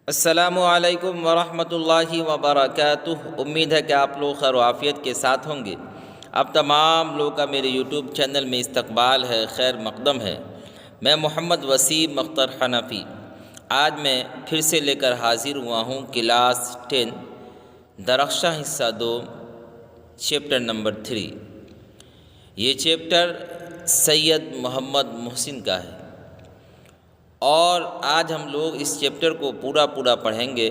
السلام علیکم ورحمۃ اللہ وبرکاتہ۔ امید ہے کہ آپ لوگ خیر و عافیت کے ساتھ ہوں گے۔ اب تمام لوگوں کا میرے یوٹیوب چینل میں استقبال ہے، خیر مقدم ہے۔ میں محمد وسیم اختر حنفی آج میں پھر سے لے کر حاضر ہوا ہوں کلاس 10 درخشاں حصہ 2 چیپٹر نمبر 3۔ یہ چیپٹر سید محمد محسن کا ہے اور آج ہم لوگ اس چیپٹر کو پورا پڑھیں گے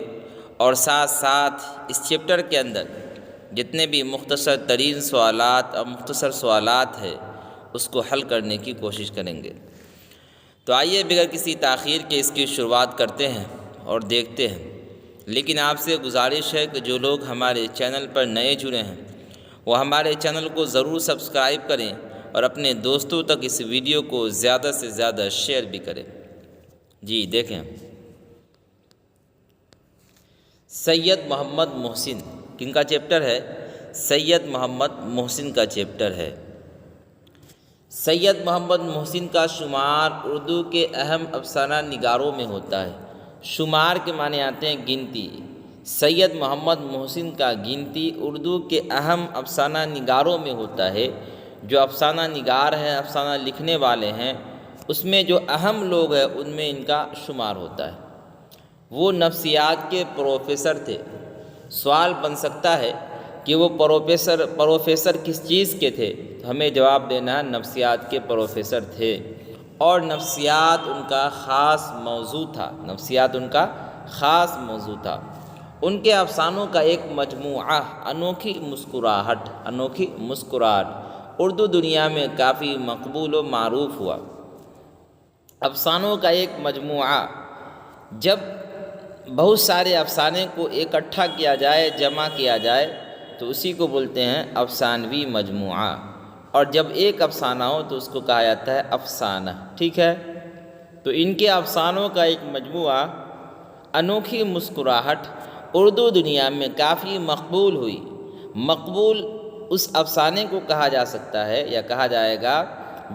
اور ساتھ ساتھ اس چیپٹر کے اندر جتنے بھی مختصر ترین سوالات اور مختصر سوالات ہیں اس کو حل کرنے کی کوشش کریں گے۔ تو آئیے بغیر کسی تاخیر کے اس کی شروعات کرتے ہیں اور دیکھتے ہیں۔ لیکن آپ سے گزارش ہے کہ جو لوگ ہمارے چینل پر نئے جڑے ہیں وہ ہمارے چینل کو ضرور سبسکرائب کریں اور اپنے دوستوں تک اس ویڈیو کو زیادہ سے زیادہ شیئر بھی کریں۔ جی دیکھیں، سید محمد محسن کن کا چیپٹر ہے؟ سید محمد محسن کا چیپٹر ہے۔ سید محمد محسن کا شمار اردو کے اہم افسانہ نگاروں میں ہوتا ہے۔ شمار کے معنی آتے ہیں گنتی۔ سید محمد محسن کا گنتی اردو کے اہم افسانہ نگاروں میں ہوتا ہے۔ جو افسانہ نگار ہیں، افسانہ لکھنے والے ہیں، اس میں جو اہم لوگ ہیں ان میں ان کا شمار ہوتا ہے۔ وہ نفسیات کے پروفیسر تھے۔ سوال بن سکتا ہے کہ وہ پروفیسر کس چیز کے تھے؟ تو ہمیں جواب دینا ہے نفسیات کے پروفیسر تھے اور نفسیات ان کا خاص موضوع تھا۔ نفسیات ان کا خاص موضوع تھا۔ ان کے افسانوں کا ایک مجموعہ انوکھی مسکراہٹ اردو دنیا میں کافی مقبول و معروف ہوا۔ افسانوں کا ایک مجموعہ، جب بہت سارے افسانے کو اکٹھا کیا جائے، جمع کیا جائے تو اسی کو بولتے ہیں افسانوی مجموعہ، اور جب ایک افسانہ ہو تو اس کو کہا جاتا ہے افسانہ۔ ٹھیک ہے، تو ان کے افسانوں کا ایک مجموعہ انوکھی مسکراہٹ اردو دنیا میں کافی مقبول ہوئی۔ مقبول اس افسانے کو کہا جا سکتا ہے یا کہا جائے گا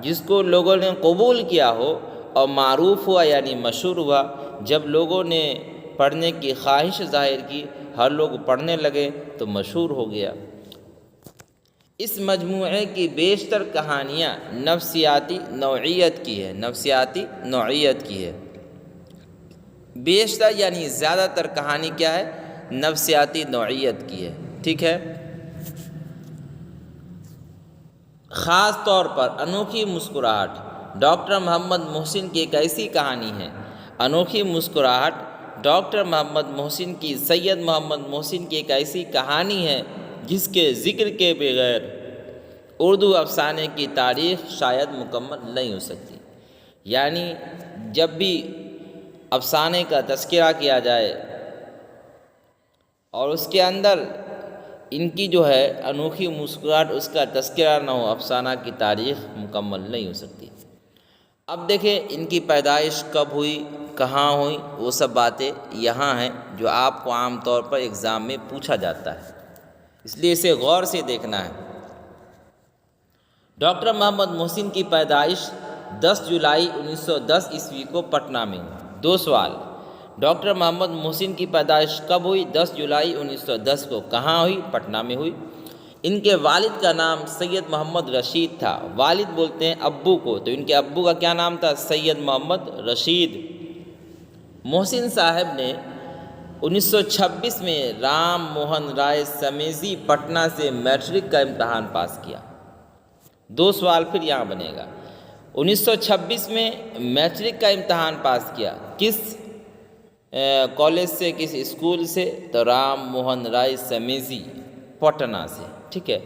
جس کو لوگوں نے قبول کیا ہو اور معروف ہوا یعنی مشہور ہوا۔ جب لوگوں نے پڑھنے کی خواہش ظاہر کی، ہر لوگ پڑھنے لگے تو مشہور ہو گیا۔ اس مجموعے کی بیشتر کہانیاں نفسیاتی نوعیت کی ہے۔ بیشتر یعنی زیادہ تر کہانی کیا ہے؟ نفسیاتی نوعیت کی ہے۔ ٹھیک ہے، خاص طور پر انوکھی مسکراہٹ ڈاکٹر محمد محسن کی ایک ایسی کہانی ہے۔ انوکھی مسکراہٹ ڈاکٹر محمد محسن کی، سید محمد محسن کی ایک ایسی کہانی ہے جس کے ذکر کے بغیر اردو افسانے کی تاریخ شاید مکمل نہیں ہو سکتی۔ یعنی جب بھی افسانے کا تذکرہ کیا جائے اور اس کے اندر ان کی جو ہے انوکھی مسکراہٹ اس کا تذکرہ نہ ہو، افسانہ کی تاریخ مکمل نہیں ہو سکتی۔ اب دیکھیں ان کی پیدائش کب ہوئی، کہاں ہوئی، وہ سب باتیں یہاں ہیں جو آپ کو عام طور پر ایگزام میں پوچھا جاتا ہے، اس لیے اسے غور سے دیکھنا ہے۔ ڈاکٹر محمد محسن کی پیدائش 10 جولائی 1910 عیسوی کو پٹنہ میں ہوئی۔ 2 سوال، ڈاکٹر محمد محسن کی پیدائش کب ہوئی؟ 10 جولائی 1910 کو۔ کہاں ہوئی؟ پٹنہ میں ہوئی۔ ان کے والد کا نام سید محمد رشید تھا۔ والد بولتے ہیں ابو کو، تو ان کے ابو کا کیا نام تھا؟ سید محمد رشید۔ محسن صاحب نے 1926 میں رام موہن رائے سمیزی پٹنہ سے میٹرک کا امتحان پاس کیا۔ 2 سوال پھر یہاں بنے گا۔ 1926 میں میٹرک کا امتحان پاس کیا، کس کالج سے، کس اسکول سے؟ تو رام موہن رائے سمیزی پٹنہ سے۔ ٹھیک ہے،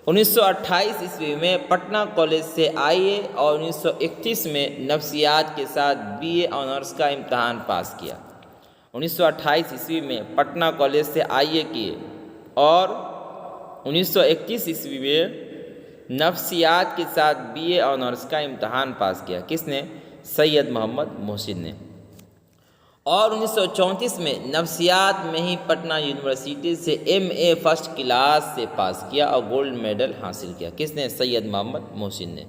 1928 عیسوی میں پٹنہ کالج سے آئیے اور 1931 میں نفسیات کے ساتھ BA آنرس کا امتحان پاس کیا۔ 1928 عیسوی میں پٹنہ کالج سے آئیے کیے اور 1931 عیسوی میں نفسیات کے ساتھ BA آنرس کا امتحان پاس کیا۔ کس نے؟ سید محمد محسن نے۔ اور 1934 میں نفسیات میں ہی پٹنہ یونیورسٹی سے MA فرسٹ کلاس سے پاس کیا اور گولڈ میڈل حاصل کیا۔ کس نے؟ سید محمد محسن نے۔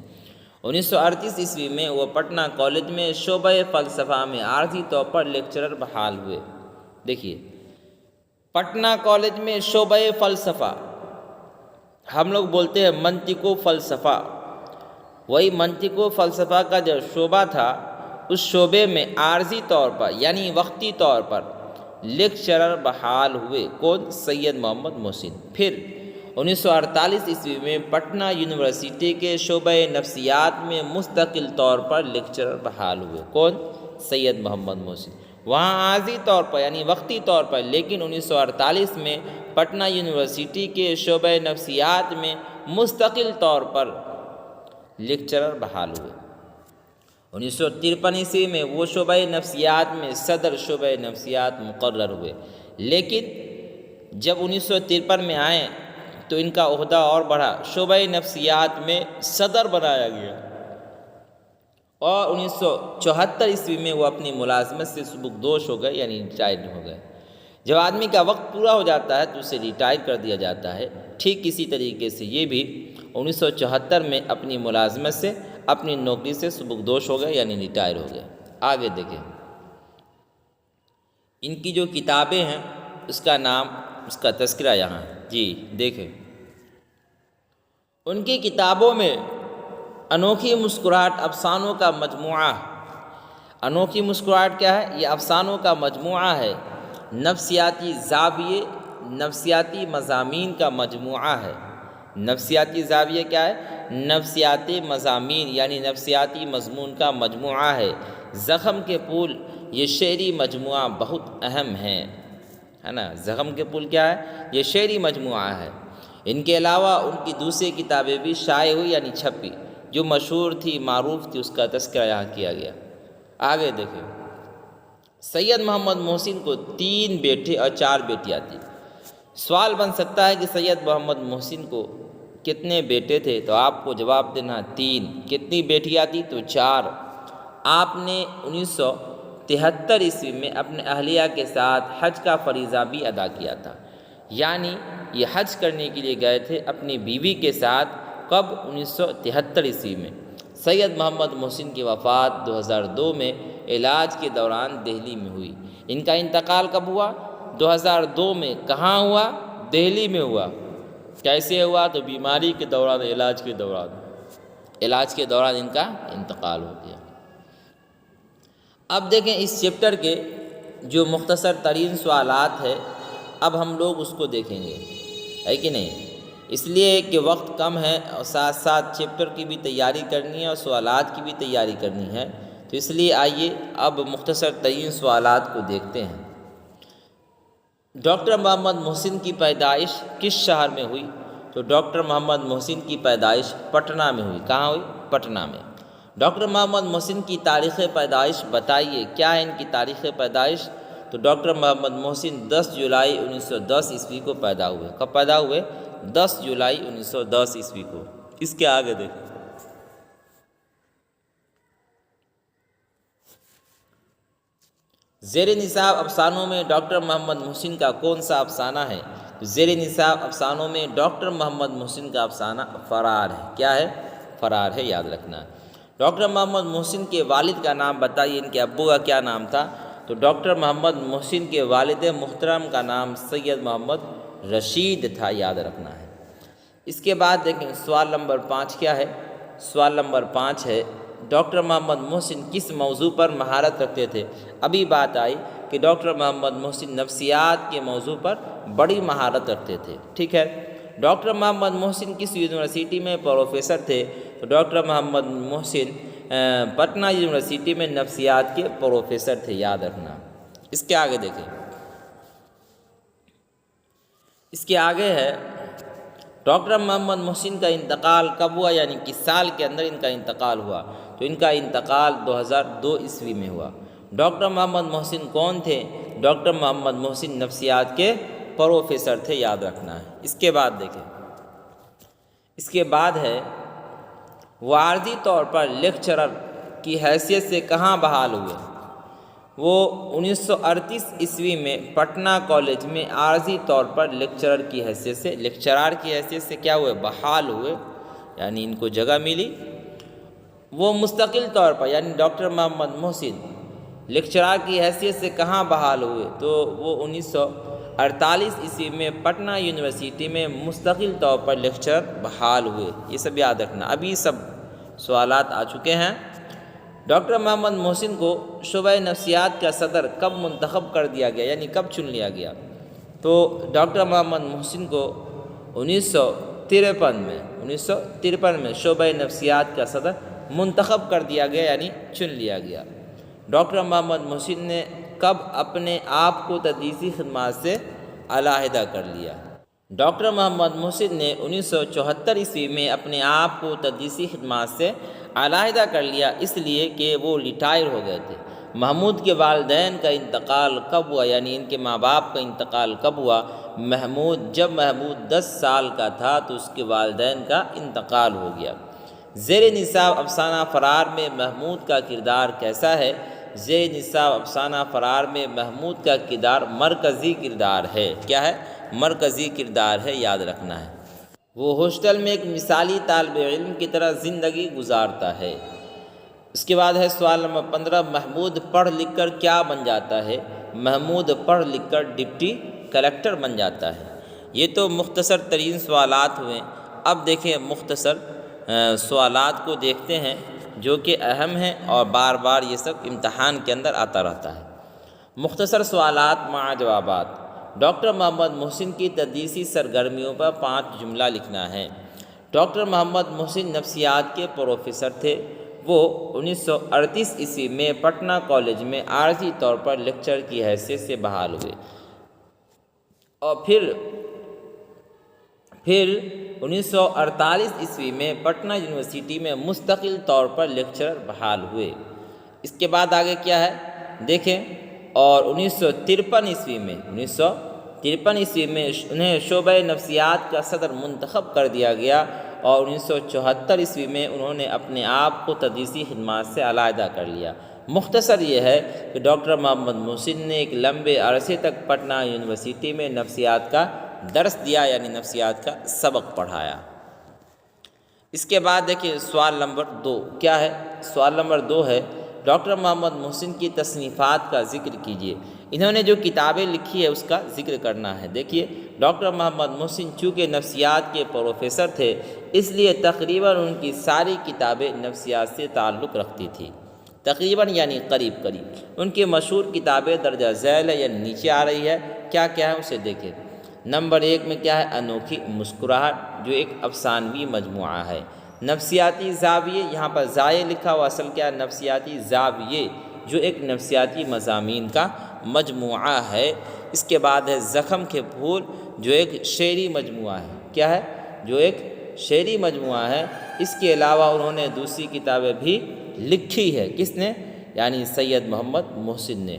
1938 عیسوی میں وہ پٹنہ کالج میں شعبہ فلسفہ میں عارضی طور پر لیکچرر بحال ہوئے۔ دیکھیے پٹنہ کالج میں شعبہ فلسفہ، ہم لوگ بولتے ہیں منطق و فلسفہ، وہی منطق و فلسفہ کا جو شعبہ تھا اس شعبے میں عارضی طور پر یعنی وقتی طور پر لیکچرر بحال ہوئے، کون؟ سید محمد محسن۔ پھر 1948 عیسوی میں پٹنہ یونیورسٹی کے شعبہ نفسیات میں مستقل طور پر لیکچرر بحال ہوئے، کون؟ سید محمد محسن۔ وہاں عارضی طور پر یعنی وقتی طور پر، لیکن 1948 میں پٹنہ یونیورسٹی کے شعبہ نفسیات میں مستقل طور پر لیکچرر بحال ہوئے۔ 1953 عیسوی میں وہ شعبہ نفسیات میں صدر شعبہ نفسیات مقرر ہوئے، لیکن جب 1953 میں آئے تو ان کا عہدہ اور بڑھا، شعبہ نفسیات میں صدر بنایا گیا، اور 1974 عیسوی میں وہ اپنی ملازمت سے سبکدوش ہو گئے یعنی ریٹائرڈ ہو گئے۔ جب آدمی کا وقت پورا ہو جاتا ہے تو اسے ریٹائر کر دیا جاتا ہے، ٹھیک اسی طریقے سے یہ بھی 1974 میں اپنی ملازمت سے اپنی نوکری سے سبکدوش ہو گئے یعنی ریٹائر ہو گئے۔ آگے دیکھیں ان کی جو کتابیں ہیں اس کا نام، اس کا تذکرہ یہاں جی دیکھیں۔ ان کی کتابوں میں انوکھی مسکراہٹ افسانوں کا مجموعہ، انوکھی مسکراہٹ کیا ہے؟ یہ افسانوں کا مجموعہ ہے، نفسیاتی زاویے، نفسیاتی مضامین کا مجموعہ ہے۔ نفسیاتی زاویے کیا ہے؟ نفسیاتی مضامین یعنی نفسیاتی مضمون کا مجموعہ ہے۔ زخم کے پھول یہ شعری مجموعہ بہت اہم ہے نا؟ زخم کے پھول کیا ہے؟ یہ شعری مجموعہ ہے۔ ان کے علاوہ ان کی دوسری کتابیں بھی شائع ہوئی یعنی چھپی، جو مشہور تھی، معروف تھی، اس کا تذکرہ یہاں کیا گیا۔ آگے دیکھیں سید محمد محسن کو 3 بیٹے اور 4 بیٹیاں تھیں۔ سوال بن سکتا ہے کہ سید محمد محسن کو کتنے بیٹے تھے؟ تو آپ کو جواب دینا 3۔ کتنی بیٹیاں تھیں؟ تو 4۔ آپ نے 1973 عیسوی میں اپنے اہلیہ کے ساتھ حج کا فریضہ بھی ادا کیا تھا، یعنی یہ حج کرنے کے لیے گئے تھے اپنی بیوی کے ساتھ۔ کب؟ 1973 عیسوی میں۔ سید محمد محسن کی وفات 2002 میں علاج کے دوران دہلی میں ہوئی۔ ان کا انتقال کب ہوا؟ 2002 میں۔ کہاں ہوا؟ دہلی میں ہوا۔ کیسے ہوا؟ تو بیماری کے دوران، علاج کے دوران ان کا انتقال ہو گیا۔ اب دیکھیں اس چیپٹر کے جو مختصر ترین سوالات ہیں، اب ہم لوگ اس کو دیکھیں گے، ہے کہ نہیں؟ اس لیے کہ وقت کم ہے اور ساتھ ساتھ چیپٹر کی بھی تیاری کرنی ہے اور سوالات کی بھی تیاری کرنی ہے، تو اس لیے آئیے اب مختصر ترین سوالات کو دیکھتے ہیں۔ ڈاکٹر محمد محسن کی پیدائش کس شہر میں ہوئی؟ تو ڈاکٹر محمد محسن کی پیدائش پٹنہ میں ہوئی۔ کہاں ہوئی؟ پٹنہ میں۔ ڈاکٹر محمد محسن کی تاریخ پیدائش بتائیے، کیا ہے ان کی تاریخ پیدائش؟ تو ڈاکٹر محمد محسن 10 جولائی 1910 عیسوی کو پیدا ہوئے۔ کب پیدا ہوئے؟ 10 جولائی 1910 عیسوی کو۔ اس کے آگے دیکھیں زیر نصاب افسانوں میں ڈاکٹر محمد محسن کا کون سا افسانہ ہے؟ تو زیر نصاب افسانوں میں ڈاکٹر محمد محسن کا افسانہ فرار ہے۔ کیا ہے؟ فرار ہے، یاد رکھنا۔ ڈاکٹر محمد محسن کے والد کا نام بتائیے، ان کے ابو کا کیا نام تھا؟ تو ڈاکٹر محمد محسن کے والد محترم کا نام سید محمد رشید تھا، یاد رکھنا ہے۔ اس کے بعد دیکھیں سوال نمبر 5 کیا ہے؟ سوال نمبر 5 ہے ڈاکٹر محمد محسن کس موضوع پر مہارت رکھتے تھے؟ ابھی بات آئی کہ ڈاکٹر محمد محسن نفسیات کے موضوع پر بڑی مہارت رکھتے تھے، ٹھیک ہے۔ ڈاکٹر محمد محسن کس یونیورسٹی میں پروفیسر تھے؟ تو ڈاکٹر محمد محسن پٹنہ یونیورسٹی میں نفسیات کے پروفیسر تھے، یاد رکھنا۔ اس کے آگے دیکھیں، اس کے آگے ہے ڈاکٹر محمد محسن کا انتقال کب ہوا، یعنی کس سال کے اندر ان کا انتقال ہوا؟ تو ان کا انتقال 2002 عیسوی میں ہوا۔ ڈاکٹر محمد محسن کون تھے؟ ڈاکٹر محمد محسن نفسیات کے پروفیسر تھے، یاد رکھنا ہے۔ اس کے بعد دیکھیں، اس کے بعد ہے وہ عارضی طور پر لیکچرر کی حیثیت سے کہاں بحال ہوئے؟ وہ 1938 عیسوی میں پٹنہ کالج میں عارضی طور پر لیکچرر کی حیثیت سے، لیکچرار کی حیثیت سے کیا ہوئے؟ بحال ہوئے، یعنی ان کو جگہ ملی۔ وہ مستقل طور پر یعنی ڈاکٹر محمد محسن لیکچرار کی حیثیت سے کہاں بحال ہوئے؟ تو وہ 1948 عیسوی میں پٹنہ یونیورسٹی میں مستقل طور پر لیکچرر بحال ہوئے۔ یہ سب یاد رکھنا، ابھی سب سوالات آ چکے ہیں۔ ڈاکٹر محمد محسن کو شعبہ نفسیات کا صدر کب منتخب کر دیا گیا، یعنی کب چن لیا گیا؟ تو ڈاکٹر محمد محسن کو 1953 میں شعبہ نفسیات کا صدر منتخب کر دیا گیا، یعنی چن لیا گیا۔ ڈاکٹر محمد محسن نے کب اپنے آپ کو تدریسی خدمات سے علیحدہ کر لیا؟ ڈاکٹر محمد محسن نے 1974 عیسوی میں اپنے آپ کو تدریسی خدمات سے علیحدہ کر لیا، اس لیے کہ وہ ریٹائر ہو گئے تھے۔ محمود کے والدین کا انتقال کب ہوا، یعنی ان کے ماں باپ کا انتقال کب ہوا؟ جب محمود 10 سال کا تھا تو اس کے والدین کا انتقال ہو گیا۔ زیر نصاب افسانہ فرار میں محمود کا کردار کیسا ہے؟ زیر نصاب افسانہ فرار میں محمود کا کردار مرکزی کردار ہے۔ کیا ہے؟ مرکزی کردار ہے، یاد رکھنا ہے۔ وہ ہاسٹل میں ایک مثالی طالب علم کی طرح زندگی گزارتا ہے۔ اس کے بعد ہے سوال نمبر 15، محمود پڑھ لکھ کر کیا بن جاتا ہے؟ محمود پڑھ لکھ کر ڈپٹی کلکٹر بن جاتا ہے۔ یہ تو مختصر ترین سوالات ہوئے۔ اب دیکھیں مختصر سوالات کو دیکھتے ہیں جو کہ اہم ہیں اور بار بار یہ سب امتحان کے اندر آتا رہتا ہے۔ مختصر سوالات مع جوابات۔ ڈاکٹر محمد محسن کی تدریسی سرگرمیوں پر 5 جملہ لکھنا ہے۔ ڈاکٹر محمد محسن نفسیات کے پروفیسر تھے۔ وہ 1938 عیسوی میں پٹنہ کالج میں عارضی طور پر لیکچر کی حیثیت سے بحال ہوئے اور پھر 1948 عیسوی میں پٹنہ یونیورسٹی میں مستقل طور پر لیکچرر بحال ہوئے۔ اس کے بعد آگے کیا ہے دیکھیں، اور 1953 عیسوی میں انہیں شعبہ نفسیات کا صدر منتخب کر دیا گیا اور 1974 عیسوی میں انہوں نے اپنے آپ کو تدریسی خدمات سے علیحدہ کر لیا۔ مختصر یہ ہے کہ ڈاکٹر محمد محسن نے ایک لمبے عرصے تک پٹنہ یونیورسٹی میں نفسیات کا درس دیا، یعنی نفسیات کا سبق پڑھایا۔ اس کے بعد دیکھیں سوال نمبر 2 کیا ہے؟ سوال نمبر 2 ہے ڈاکٹر محمد محسن کی تصنیفات کا ذکر کیجیے۔ انہوں نے جو کتابیں لکھی ہے اس کا ذکر کرنا ہے۔ دیکھیے ڈاکٹر محمد محسن چونکہ نفسیات کے پروفیسر تھے، اس لیے تقریباً ان کی ساری کتابیں نفسیات سے تعلق رکھتی تھی۔ تقریباً یعنی قریب۔ ان کی مشہور کتابیں درجہ ذیل ہے، یعنی نیچے آ رہی ہے۔ کیا ہے اسے دیکھیں۔ نمبر 1 میں کیا ہے؟ انوکھی مسکراہٹ، جو ایک افسانوی مجموعہ ہے۔ نفسیاتی زاویے، یہاں پر زائے لکھا ہوا، اصل کیا ہے؟ نفسیاتی زاویے، جو ایک نفسیاتی مضامین کا مجموعہ ہے۔ اس کے بعد ہے زخم کے پھول، جو ایک شعری مجموعہ ہے۔ کیا ہے؟ جو ایک شعری مجموعہ ہے۔ اس کے علاوہ انہوں نے دوسری کتابیں بھی لکھی ہے۔ کس نے؟ یعنی سید محمد محسن نے۔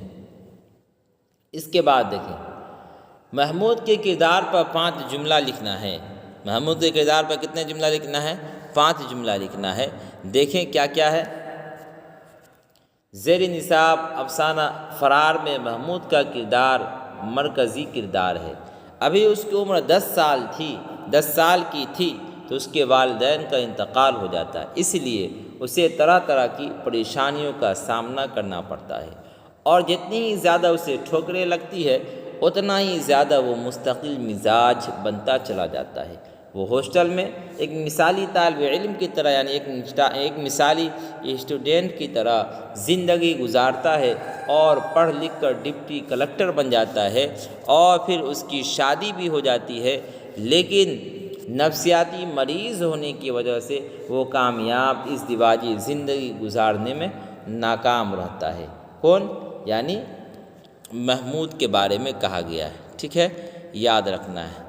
اس کے بعد دیکھیں محمود کے کردار پر 5 جملہ لکھنا ہے۔ محمود کے کردار پر کتنے جملہ لکھنا ہے؟ 5 جملہ لکھنا ہے۔ دیکھیں کیا ہے؟ زیر نصاب افسانہ فرار میں محمود کا کردار مرکزی کردار ہے۔ ابھی اس کی عمر 10 سال کی تھی تو اس کے والدین کا انتقال ہو جاتا ہے، اس لیے اسے طرح طرح کی پریشانیوں کا سامنا کرنا پڑتا ہے، اور جتنی ہی زیادہ اسے ٹھوکریں لگتی ہے اتنا ہی زیادہ وہ مستقل مزاج بنتا چلا جاتا ہے۔ وہ ہاسٹل میں ایک مثالی طالب علم کی طرح، یعنی ایک مثالی اسٹوڈنٹ کی طرح زندگی گزارتا ہے اور پڑھ لکھ کر ڈپٹی کلکٹر بن جاتا ہے، اور پھر اس کی شادی بھی ہو جاتی ہے، لیکن نفسیاتی مریض ہونے کی وجہ سے وہ کامیاب ازدواجی زندگی گزارنے میں ناکام رہتا ہے۔ کون؟ یعنی محمود کے بارے میں کہا گیا ہے۔ ٹھیک ہے، یاد رکھنا ہے۔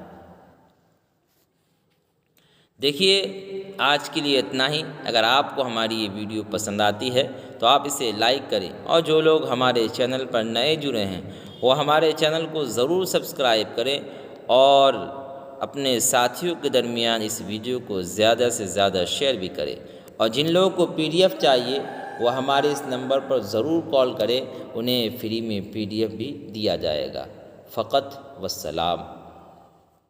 دیکھیے آج کے لیے اتنا ہی۔ اگر آپ کو ہماری یہ ویڈیو پسند آتی ہے تو آپ اسے لائک کریں، اور جو لوگ ہمارے چینل پر نئے جڑے ہیں وہ ہمارے چینل کو ضرور سبسکرائب کریں، اور اپنے ساتھیوں کے درمیان اس ویڈیو کو زیادہ سے زیادہ شیئر بھی کریں، اور جن لوگوں کو PDF چاہیے وہ ہمارے اس نمبر پر ضرور کال کریں، انہیں فری میں PDF بھی دیا جائے گا۔ فقط والسلام۔